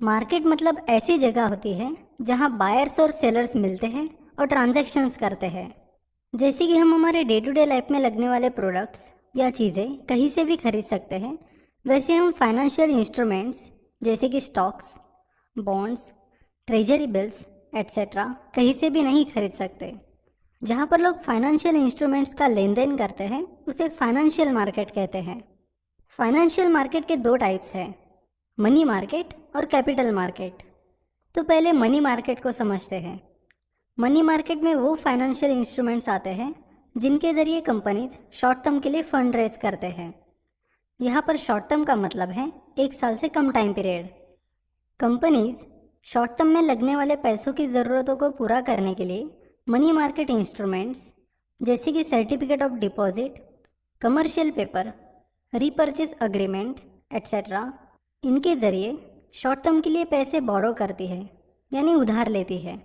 Market मतलब ऐसी जगह होती है जहां बायर्स और सेलर्स मिलते हैं और ट्रांजैक्शंस करते हैं। जैसे कि हम हमारे डे टू डे लाइफ में लगने वाले प्रोडक्ट्स या चीज़ें कहीं से भी खरीद सकते हैं, वैसे हम फाइनेंशियल इंस्ट्रूमेंट्स जैसे कि stocks, bonds, treasury bills etcetera कहीं से भी नहीं खरीद सकते। जहाँ पर लोग फाइनेंशियल इंस्ट्रूमेंट्स का लेन देन करते हैं उसे फाइनेंशियल मार्केट कहते हैं। फाइनेंशियल मार्केट के दो टाइप्स हैं, मनी मार्केट और कैपिटल मार्केट। तो पहले मनी मार्केट को समझते हैं। मनी मार्केट में वो फाइनेंशियल इंस्ट्रूमेंट्स आते हैं जिनके ज़रिए कंपनीज शॉर्ट टर्म के लिए फंड रेज करते हैं। यहाँ पर शॉर्ट टर्म का मतलब है 1 साल से कम time period. Companies short term में लगने वाले पैसों की ज़रूरतों को पूरा करने के लिए मनी मार्केट इंस्ट्रूमेंट्स जैसे कि certificate of deposit, commercial paper, repurchase agreement etcetera, इनके ज़रिए शॉर्ट टर्म के लिए पैसे बोरो करती है यानी उधार लेती है।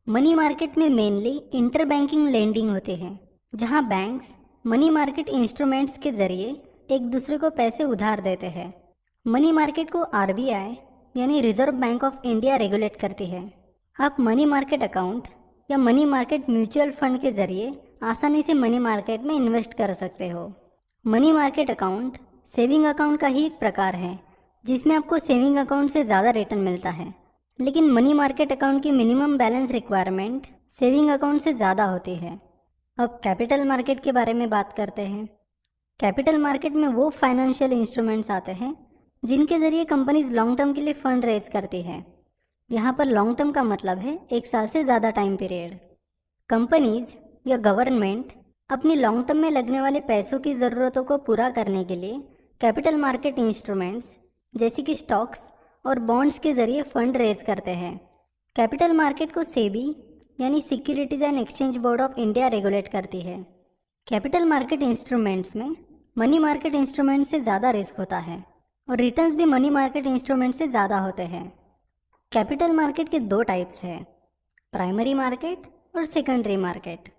मनी मार्केट में मेनली इंटर बैंकिंग लेंडिंग होती है, जहां बैंक्स मनी मार्केट इंस्ट्रूमेंट्स के ज़रिए एक दूसरे को पैसे उधार देते हैं। मनी मार्केट को आरबीआई यानी reserve bank of India regulate करती है। आप मनी मार्केट अकाउंट या मनी मार्केट म्यूचुअल फंड के ज़रिए आसानी से मनी मार्केट में इन्वेस्ट कर सकते हो। Money market account saving account का ही एक प्रकार है जिसमें आपको सेविंग अकाउंट से ज़्यादा रिटर्न मिलता है, लेकिन मनी मार्केट अकाउंट की minimum balance requirement saving account से ज़्यादा होती है। अब कैपिटल मार्केट के बारे में बात करते हैं। कैपिटल मार्केट में वो फाइनेंशियल इंस्ट्रूमेंट्स आते हैं जिनके ज़रिए कंपनीज लॉन्ग टर्म के लिए फंड रेज करती है। यहाँ पर लॉन्ग टर्म का मतलब है 1 साल से ज़्यादा टाइम पीरियड। कंपनीज या गवर्नमेंट अपनी लॉन्ग टर्म में लगने वाले पैसों की ज़रूरतों को पूरा करने के लिए कैपिटल मार्केट इंस्ट्रूमेंट्स जैसे कि स्टॉक्स और बॉन्ड्स के ज़रिए फंड रेज करते हैं। कैपिटल मार्केट को सेबी यानी securities and exchange board of India regulate करती है। कैपिटल मार्केट इंस्ट्रूमेंट्स में मनी मार्केट इंस्ट्रूमेंट से ज़्यादा रिस्क होता है और रिटर्न्स भी मनी मार्केट इंस्ट्रूमेंट से ज़्यादा होते हैं। कैपिटल मार्केट के दो टाइप्स हैं, प्राइमरी मार्केट और सेकेंडरी मार्केट।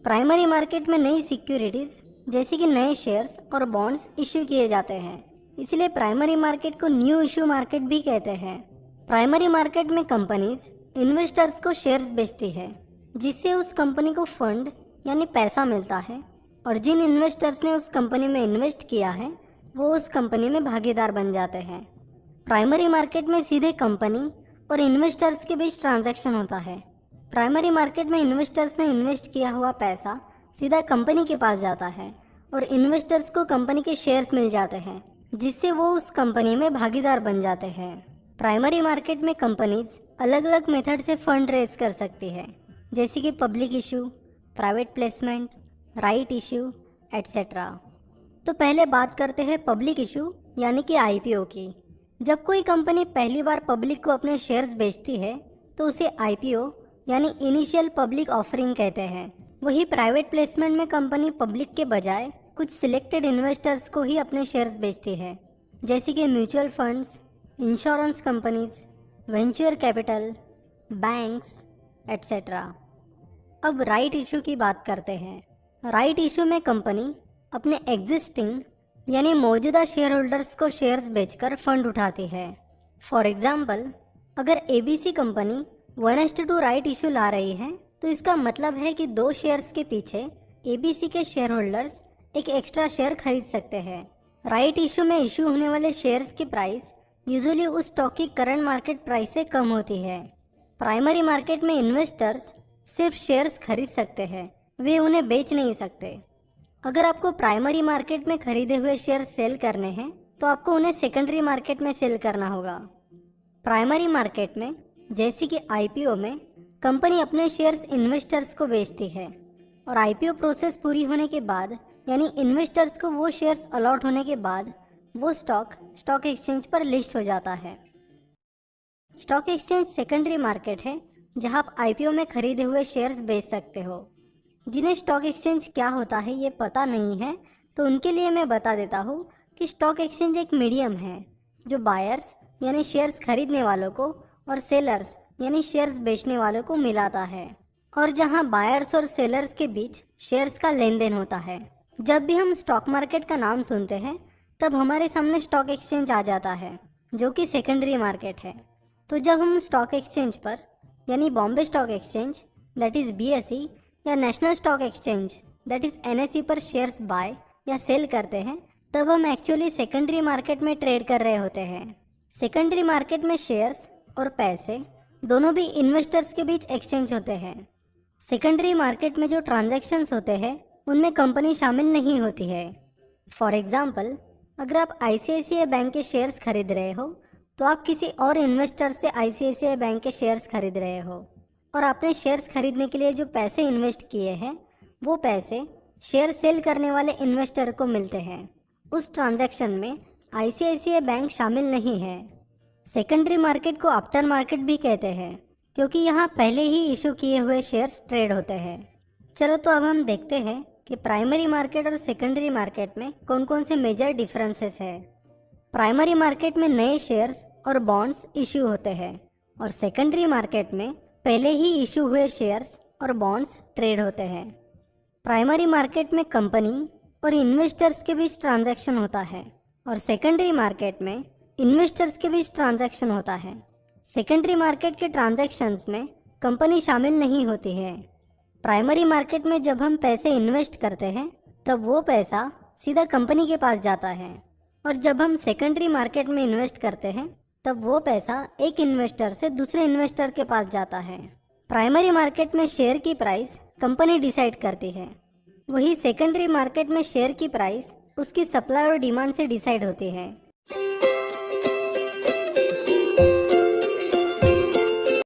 प्राइमरी मार्केट में नई सिक्योरिटीज़ जैसे कि नए शेयर्स और बॉन्ड्स इश्यू किए जाते हैं, इसलिए प्राइमरी मार्केट को न्यू इश्यू मार्केट भी कहते हैं। प्राइमरी मार्केट में कंपनीज इन्वेस्टर्स को शेयर्स बेचती है जिससे उस कंपनी को फंड यानी पैसा मिलता है, और जिन इन्वेस्टर्स ने उस कंपनी में इन्वेस्ट किया है वो उस कंपनी में भागीदार बन जाते हैं। प्राइमरी मार्केट में सीधे कंपनी और इन्वेस्टर्स के बीच ट्रांजैक्शन होता है। प्राइमरी मार्केट में इन्वेस्टर्स ने इन्वेस्ट किया हुआ पैसा सीधा कंपनी के पास जाता है और इन्वेस्टर्स को कंपनी के शेयर्स मिल जाते हैं जिससे वो उस कंपनी में भागीदार बन जाते हैं। प्राइमरी मार्केट में कंपनीज अलग अलग मेथड से फंड रेज कर सकती है, जैसे कि public issue, private placement, right issue etcetera. तो पहले बात करते हैं पब्लिक इशू यानी कि आईपीओ की। जब कोई कंपनी पहली बार पब्लिक को अपने शेयर्स बेचती है तो उसे आईपीओ यानी इनिशियल पब्लिक ऑफरिंग कहते हैं। वही प्राइवेट प्लेसमेंट में कंपनी पब्लिक के बजाय कुछ सिलेक्टेड इन्वेस्टर्स को ही अपने शेयर्स बेचती है, जैसे कि mutual funds, insurance companies, venture capital, banks etcetera. अब राइट इशू की बात करते हैं। राइट इशू में कंपनी अपने एग्जिस्टिंग यानी मौजूदा शेयर होल्डर्स को शेयर्स बेचकर फंड उठाती है। फॉर एग्जाम्पल, अगर एबीसी कंपनी 1:2 राइट इशू ला रही है तो इसका मतलब है कि 2 शेयर्स के पीछे एबीसी के शेयर होल्डर्स एक एक्स्ट्रा शेयर खरीद सकते हैं। राइट इशू में इशू होने वाले शेयर्स की प्राइस यूजुअली उस स्टॉक की करंट मार्केट प्राइस से कम होती है। प्राइमरी मार्केट में इन्वेस्टर्स सिर्फ शेयर्स खरीद सकते हैं, वे उन्हें बेच नहीं सकते। अगर आपको प्राइमरी मार्केट में खरीदे हुए शेयर सेल करने हैं तो आपको उन्हें सेकेंडरी मार्केट में सेल करना होगा। प्राइमरी मार्केट में जैसे कि आईपीओ में कंपनी अपने शेयर्स इन्वेस्टर्स को बेचती है और आईपीओ प्रोसेस पूरी होने के बाद यानी इन्वेस्टर्स को वो शेयर्स अलॉट होने के बाद वो स्टॉक एक्सचेंज पर लिस्ट हो जाता है। स्टॉक एक्सचेंज सेकेंडरी मार्केट है जहां आप आईपीओ में खरीदे हुए शेयर्स बेच सकते हो। जिन्हें स्टॉक एक्सचेंज क्या होता है ये पता नहीं है तो उनके लिए मैं बता देता हूँ कि स्टॉक एक्सचेंज एक मीडियम है जो बायर्स यानी शेयर्स खरीदने वालों को और सेलर्स यानी शेयर्स बेचने वालों को मिलाता है, और जहां बायर्स और सेलर्स के बीच शेयर्स का लेन देन होता है। जब भी हम स्टॉक मार्केट का नाम सुनते हैं तब हमारे सामने स्टॉक एक्सचेंज आ जाता है जो कि सेकेंडरी मार्केट है। तो जब हम स्टॉक एक्सचेंज पर यानी Bombay stock exchange that is BSE या national stock exchange that is NSE पर शेयर्स बाय या सेल करते हैं, तब हम एक्चुअली सेकेंडरी मार्केट में ट्रेड कर रहे होते हैं। सेकेंडरी मार्केट में शेयर्स और पैसे दोनों भी इन्वेस्टर्स के बीच एक्सचेंज होते हैं। सेकेंडरी मार्केट में जो ट्रांजैक्शंस होते हैं उनमें कंपनी शामिल नहीं होती है। फॉर एग्जांपल, अगर आप ICICI बैंक के शेयर्स खरीद रहे हो तो आप किसी और इन्वेस्टर से ICICI बैंक के शेयर्स खरीद रहे हो और आपने शेयर्स खरीदने के लिए जो पैसे इन्वेस्ट किए हैं वो पैसे शेयर सेल करने वाले इन्वेस्टर को मिलते हैं। उस ट्रांजैक्शन में ICICI बैंक शामिल नहीं है। सेकेंडरी मार्केट को आफ्टर मार्केट भी कहते हैं क्योंकि यहाँ पहले ही इशू किए हुए शेयर्स ट्रेड होते हैं। चलो तो अब हम देखते हैं कि प्राइमरी मार्केट और सेकेंडरी मार्केट में कौन कौन से मेजर डिफरेंसेस है। प्राइमरी मार्केट में नए शेयर्स और बॉन्ड्स इशू होते हैं और सेकेंडरी मार्केट में पहले ही इशू हुए शेयर्स और बॉन्ड्स ट्रेड होते हैं। प्राइमरी मार्केट में कंपनी और इन्वेस्टर्स के बीच ट्रांजैक्शन होता है और सेकेंडरी मार्केट में इन्वेस्टर्स के बीच ट्रांजैक्शन होता है। सेकेंडरी मार्केट के ट्रांजैक्शंस में कंपनी शामिल नहीं होती है। प्राइमरी मार्केट में जब हम पैसे इन्वेस्ट करते हैं तब वो पैसा सीधा कंपनी के पास जाता है और जब हम सेकेंडरी मार्केट में इन्वेस्ट करते हैं तब वो पैसा एक इन्वेस्टर से दूसरे इन्वेस्टर के पास जाता है। प्राइमरी मार्केट में शेयर की प्राइस कंपनी डिसाइड करती है, वही सेकेंडरी मार्केट में शेयर की प्राइस उसकी सप्लाई और डिमांड से डिसाइड होती है।